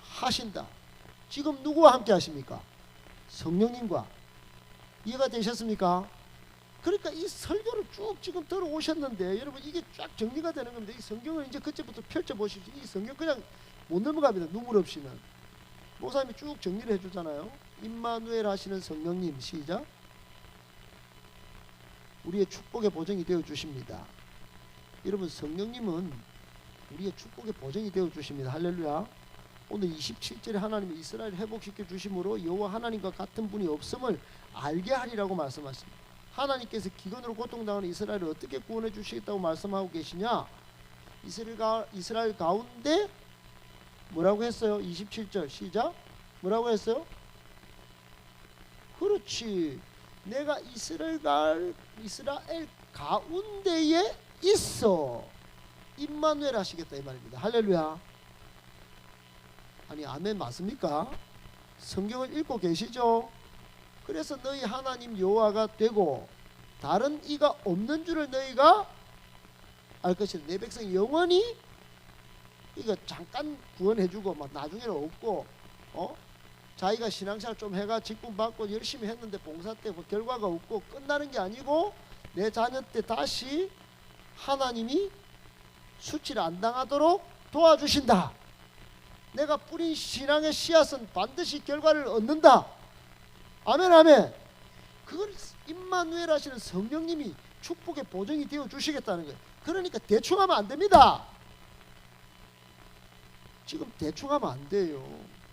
하신다. 지금 누구와 함께 하십니까? 성령님과. 이해가 되셨습니까? 그러니까 이 설교를 쭉 지금 들어오셨는데 여러분 이게 쫙 정리가 되는 겁니다. 이 성경을 이제 그때부터 펼쳐보십시오. 이 성경 그냥 못 넘어갑니다. 눈물 없이는. 목사님이 쭉 정리를 해주잖아요. 임마누엘 하시는 성령님. 시작. 우리의 축복의 보증이 되어 주십니다. 여러분 성령님은 우리의 축복의 보증이 되어 주십니다. 할렐루야. 오늘 27절에 하나님이 이스라엘을 회복시켜 주심으로 여호와 하나님과 같은 분이 없음을 알게 하리라고 말씀하십니다. 하나님께서 기근으로 고통당하는 이스라엘을 어떻게 구원해 주시겠다고 말씀하고 계시냐? 이스라엘 가운데 뭐라고 했어요? 27절 시작. 뭐라고 했어요? 그렇지. 내가 이스라엘 가운데에 있어 임마누엘 하시겠다 이 말입니다. 할렐루야. 아니 아멘 맞습니까? 성경을 읽고 계시죠? 그래서 너희 하나님 여호와가 되고 다른 이가 없는 줄을 너희가 알 것이다. 내 백성 영원히 이거 잠깐 구원해주고 막 나중에는 없고 자기가 신앙생활 좀 해가 직분 받고 열심히 했는데 봉사 때 뭐 결과가 없고 끝나는 게 아니고 내 자녀 때 다시 하나님이 수치를 안 당하도록 도와주신다. 내가 뿌린 신앙의 씨앗은 반드시 결과를 얻는다. 아멘 아멘. 그걸 임마누엘 하시는 성령님이 축복의 보증이 되어 주시겠다는 거예요. 그러니까 대충 하면 안 됩니다. 지금 대충 하면 안 돼요.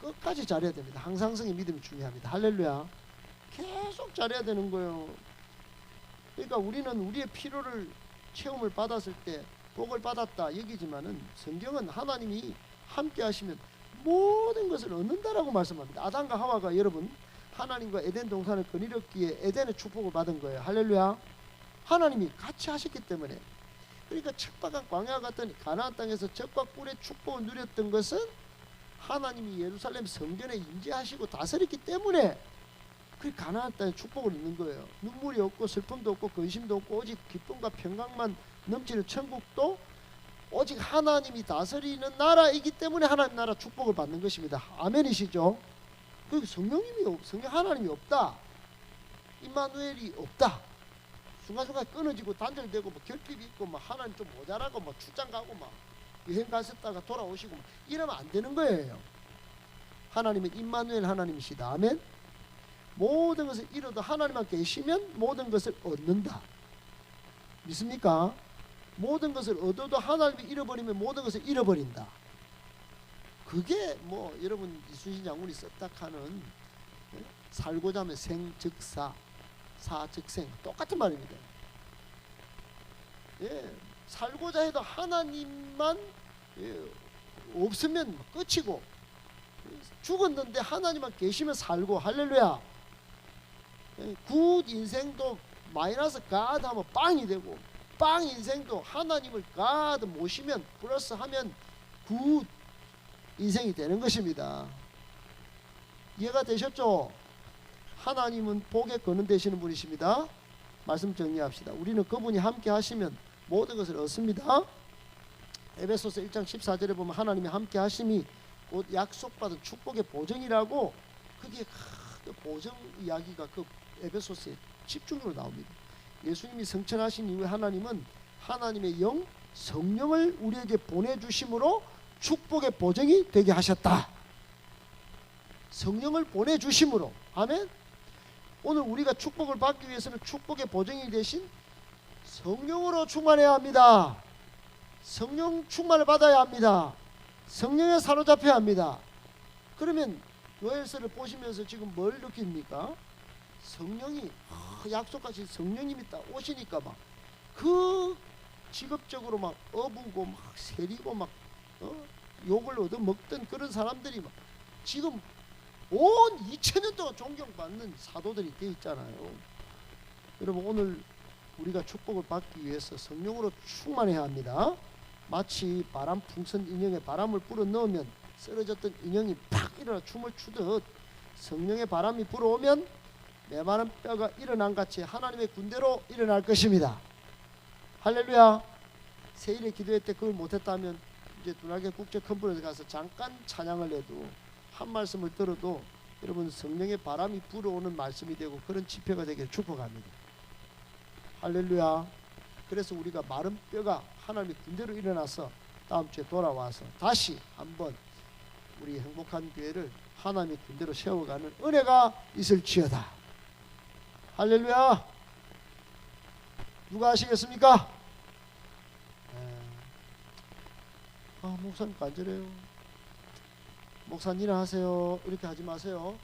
끝까지 잘해야 됩니다. 항상성의 믿음이 중요합니다. 할렐루야. 계속 잘해야 되는 거예요. 그러니까 우리는 우리의 필요를 체험을 받았을 때 복을 받았다 여기지만은 성경은 하나님이 함께 하시면 모든 것을 얻는다라고 말씀합니다. 아담과 하와가 여러분 하나님과 에덴 동산을 거닐었기에 에덴의 축복을 받은 거예요. 할렐루야. 하나님이 같이 하셨기 때문에. 그러니까 척박한 광야 같은 가나안 땅에서 적과 꿀의 축복을 누렸던 것은 하나님이 예루살렘 성전에 임재하시고 다스렸기 때문에 그 가나안 땅에 축복을 얻는 거예요. 눈물이 없고 슬픔도 없고 근심도 없고 오직 기쁨과 평강만 넘치는 천국도 오직 하나님이 다스리는 나라이기 때문에 하나님 나라 축복을 받는 것입니다. 아멘이시죠? 그리고 성령 하나님이 없다. 임마누엘이 없다. 순간순간 끊어지고 단절되고 뭐 결핍이 있고 뭐 하나님 좀 모자라고 뭐 출장 가고 막 여행 가셨다가 돌아오시고 막 이러면 안 되는 거예요. 하나님은 임마누엘 하나님이시다. 아멘. 모든 것을 잃어도 하나님만 계시면 모든 것을 얻는다. 믿습니까? 모든 것을 얻어도 하나님이 잃어버리면 모든 것을 잃어버린다. 그게 뭐 여러분 이순신 장군이 썼다 하는 살고자 하면 생즉사 사즉생 똑같은 말입니다. 예, 살고자 해도 하나님만 없으면 끝이고 죽었는데 하나님만 계시면 살고 할렐루야. 굿 인생도 마이너스 가드 하면 빵이 되고 빵 인생도 하나님을 가드 모시면 플러스 하면 굿 인생이 되는 것입니다. 이해가 되셨죠? 하나님은 복의 근원 되시는 분이십니다. 말씀 정리합시다. 우리는 그분이 함께 하시면 모든 것을 얻습니다. 에베소서 1장 14절에 보면 하나님이 함께 하심이 곧 약속받은 축복의 보증이라고 그게 그 보증 이야기가 그 에베소서에 집중적으로 나옵니다. 예수님이 성천하신 이후에 하나님은 하나님의 영 성령을 우리에게 보내주심으로 축복의 보증이 되게 하셨다. 성령을 보내주심으로. 아멘. 오늘 우리가 축복을 받기 위해서는 축복의 보증이 되신 성령으로 충만해야 합니다. 성령 충만을 받아야 합니다. 성령에 사로잡혀야 합니다. 그러면 요엘서를 보시면서 지금 뭘 느낍니까? 성령이 약속하신 성령님이 딱 오시니까 막 그 직업적으로 막 어부고 막 세리고 막 욕을 얻어먹던 그런 사람들이 막 지금 온 2000년 동안 존경받는 사도들이 되어 있잖아요. 여러분 오늘 우리가 축복을 받기 위해서 성령으로 충만해야 합니다. 마치 바람 풍선 인형에 바람을 불어 넣으면 쓰러졌던 인형이 팍 일어나 춤을 추듯 성령의 바람이 불어오면 메마른 뼈가 일어난 같이 하나님의 군대로 일어날 것입니다. 할렐루야. 세일에 기도회 때 그걸 못했다면 이제 두날개 국제 컨퍼런스 가서 잠깐 찬양을 해도 한 말씀을 들어도 여러분 성령의 바람이 불어오는 말씀이 되고 그런 집회가 되기를 축복합니다. 할렐루야. 그래서 우리가 마른 뼈가 하나님의 군대로 일어나서 다음 주에 돌아와서 다시 한번 우리 행복한 교회를 하나님의 군대로 세워가는 은혜가 있을지어다. 할렐루야. 누가 하시겠습니까? 목사님 간절해요. 목사님 일어나세요. 이렇게 하지 마세요.